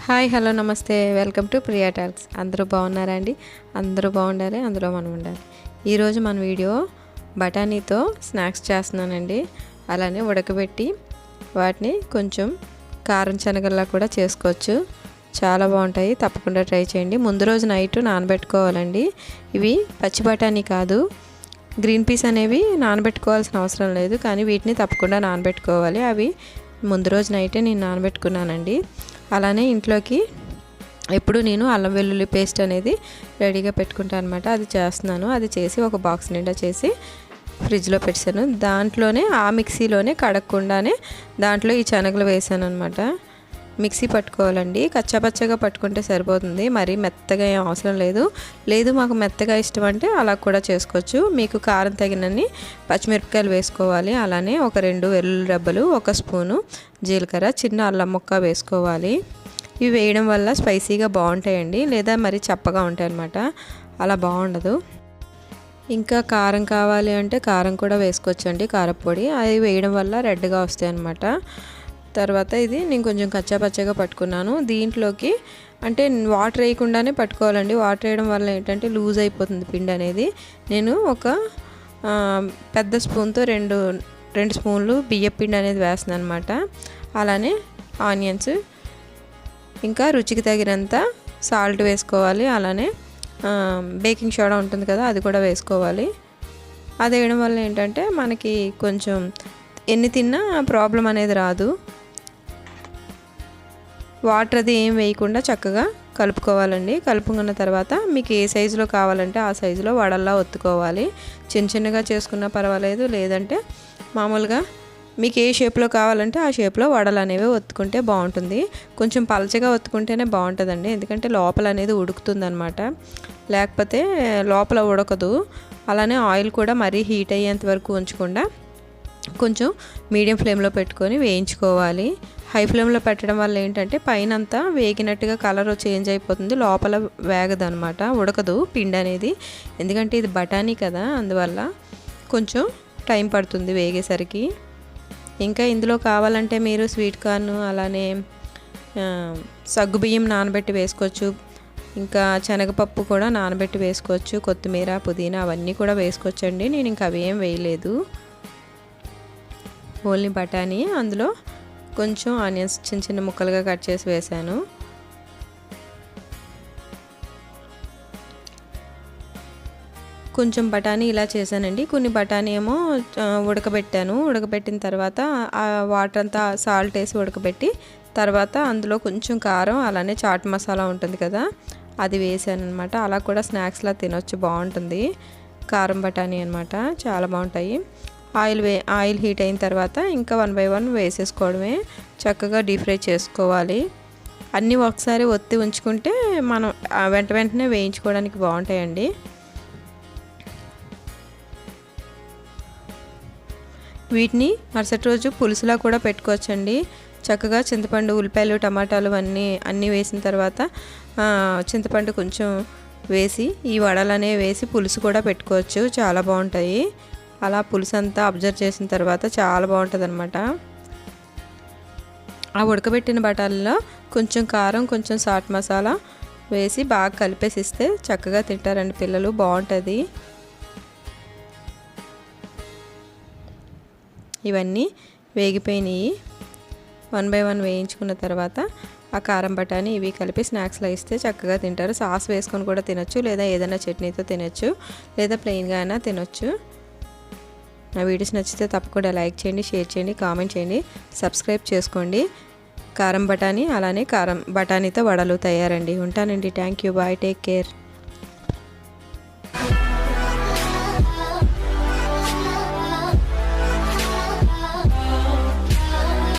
Hi hello నమస్తే welcome to Priya talks. అందరూ బాగున్నారా అండి? అందరూ బాగుండాలి, అందులో మనం ఉండాలి. ఈరోజు మన వీడియో బఠానీతో స్నాక్స్ చేస్తున్నానండి. అలానే ఉడకబెట్టి వాటిని కొంచెం కారం శనగల్లా కూడా చేసుకోవచ్చు. చాలా బాగుంటాయి, తప్పకుండా ట్రై చేయండి. ముందు రోజు నైట్ నానబెట్టుకోవాలండి. ఇవి పచ్చి బఠానీ కాదు, గ్రీన్ పీస్ అనేవి నానబెట్టుకోవాల్సిన అవసరం లేదు, కానీ వీటిని తప్పకుండా నానబెట్టుకోవాలి. అవి ముందు రోజు నైటే నేను నానబెట్టుకున్నానండి. అలానే ఇంట్లోకి ఎప్పుడు నేను అల్లం వెల్లుల్లి పేస్ట్ అనేది రెడీగా పెట్టుకుంటాను అనమాట. అది చేస్తున్నాను. అది చేసి ఒక బాక్స్ నిండా చేసి ఫ్రిడ్జ్లో పెట్టాను. దాంట్లోనే ఆ మిక్సీలోనే కడగకుండానే దాంట్లో ఈ శనగలు వేసాను అనమాట. మిక్సీ పట్టుకోవాలండి. కచ్చాపచ్చగా పట్టుకుంటే సరిపోతుంది, మరీ మెత్తగా ఏం అవసరం లేదు మాకు మెత్తగా ఇష్టం అంటే అలా కూడా చేసుకోవచ్చు. మీకు కారం తగినన్ని పచ్చిమిరపకాయలు వేసుకోవాలి. అలానే ఒక 2 వెల్లుల్లి రెబ్బలు, 1 స్పూను జీలకర్ర, చిన్న అల్లం ముక్క వేసుకోవాలి. ఇవి వేయడం వల్ల స్పైసీగా బాగుంటాయండి, లేదా మరి చప్పగా ఉంటాయి అన్నమాట. అలా బాగుండదు. ఇంకా కారం కావాలి అంటే కారం కూడా వేసుకోవచ్చండి, కారపొడి. అది వేయడం వల్ల రెడ్గా వస్తాయి అన్నమాట. తర్వాత ఇది నేను కొంచెం కచ్చాపచ్చగా పట్టుకున్నాను. దీంట్లోకి అంటే వాటర్ వేయకుండానే పట్టుకోవాలండి. వాటర్ వేయడం వల్ల ఏంటంటే లూజ్ అయిపోతుంది పిండి అనేది. నేను ఒక పెద్ద స్పూన్తో రెండు స్పూన్లు బియ్యం పిండి అనేది వేస్తున్నాను అనమాట. అలానే ఆనియన్స్, ఇంకా రుచికి తగినంత సాల్ట్ వేసుకోవాలి. అలానే బేకింగ్ సోడా ఉంటుంది కదా, అది కూడా వేసుకోవాలి. అది వేయడం వల్ల ఏంటంటే మనకి కొంచెం ఎన్ని తిన్నా ప్రాబ్లం అనేది రాదు. వాటర్ అది ఏం వేయకుండా చక్కగా కలుపుకోవాలండి. కలుపుకున్న తర్వాత మీకు ఏ సైజులో కావాలంటే ఆ సైజులో వడల్లా ఒత్తుకోవాలి. చిన్నగా చేసుకున్నా పర్వాలేదు, లేదంటే మామూలుగా మీకు ఏ షేప్లో కావాలంటే ఆ షేప్లో వడలు అనేవి ఒత్తుకుంటే బాగుంటుంది. కొంచెం పలచగా ఒత్తుకుంటేనే బాగుంటుందండి, ఎందుకంటే లోపల అనేది ఉడుకుతుంది అనమాట, లేకపోతే లోపల ఉడకదు. అలానే ఆయిల్ కూడా మరీ హీట్ అయ్యేంత వరకు ఉంచకుండా కొంచెం మీడియం ఫ్లేమ్లో పెట్టుకొని వేయించుకోవాలి. హై ఫ్లేమ్లో పెట్టడం వల్ల ఏంటంటే పైన అంతా వేగినట్టుగా కలర్ చేంజ్ అయిపోతుంది, లోపల వేగదు అనమాట, ఉడకదు పిండి అనేది. ఎందుకంటే ఇది బఠానీ కదా, అందువల్ల కొంచెం టైం పడుతుంది వేగేసరికి. ఇంకా ఇందులో కావాలంటే మీరు స్వీట్ కార్న్, అలానే సగ్గుబియ్యం నానబెట్టి వేసుకోవచ్చు. ఇంకా శనగపప్పు కూడా నానబెట్టి వేసుకోవచ్చు. కొత్తిమీర, పుదీనా అవన్నీ కూడా వేసుకోవచ్చండి. నేను ఇంకా అవి ఏం వేయలేదు, ఓన్లీ బఠానీ. అందులో కొంచెం ఆనియన్స్ చిన్న ముక్కలుగా కట్ చేసి వేసాను. కొంచెం బఠానీ ఇలా చేశానండి. కొన్ని బఠానీ ఏమో ఉడకబెట్టాను. ఉడకబెట్టిన తర్వాత ఆ వాటర్ అంతా సాల్ట్ వేసి ఉడకబెట్టి తర్వాత అందులో కొంచెం కారం, అలానే చాట్ మసాలా ఉంటుంది కదా, అది వేసాను అనమాట. అలా కూడా స్నాక్స్లా తినొచ్చు, బాగుంటుంది. కారం బఠానీ అనమాట, చాలా బాగుంటాయి. ఆయిల్ హీట్ అయిన తర్వాత ఇంకా 1 by 1 వేసేసుకోవడమే. చక్కగా డీప్ ఫ్రై చేసుకోవాలి. అన్నీ ఒకసారి ఒత్తి ఉంచుకుంటే మనం వెంటనే వేయించుకోవడానికి బాగుంటాయండి. వీటిని మరుసటి రోజు పులుసులా కూడా పెట్టుకోవచ్చండి. చక్కగా చింతపండు, ఉల్లిపాయలు, టమాటాలు అన్నీ వేసిన తర్వాత చింతపండు కొంచెం వేసి ఈ వడలనే వేసి పులుసు కూడా పెట్టుకోవచ్చు, చాలా బాగుంటాయి. అలా పులుసు అంతా అబ్జర్వ్ చేసిన తర్వాత చాలా బాగుంటుంది అనమాట. ఆ ఉడకబెట్టిన బఠానీలో కొంచెం కారం, కొంచెం చాట్ మసాలా వేసి బాగా కలిపేసి ఇస్తే చక్కగా తింటారండి పిల్లలు, బాగుంటుంది. ఇవన్నీ వేగిపోయినాయి. 1 by 1 వేయించుకున్న తర్వాత ఆ కారం బఠానీ ఇవి కలిపి స్నాక్స్లో ఇస్తే చక్కగా తింటారు. సాస్ వేసుకొని కూడా తినొచ్చు, లేదా ఏదైనా చట్నీతో తినొచ్చు, లేదా ప్లెయిన్గా అయినా తినొచ్చు. నా వీడియోస్ నచ్చితే తప్పకుండా లైక్ చేయండి, షేర్ చేయండి, కామెంట్ చేయండి, సబ్స్క్రైబ్ చేసుకోండి. కారం బఠానీ, అలానే కారం బఠానీతో వడలు తయారండి. ఉంటానండి. Thank you, bye, take care.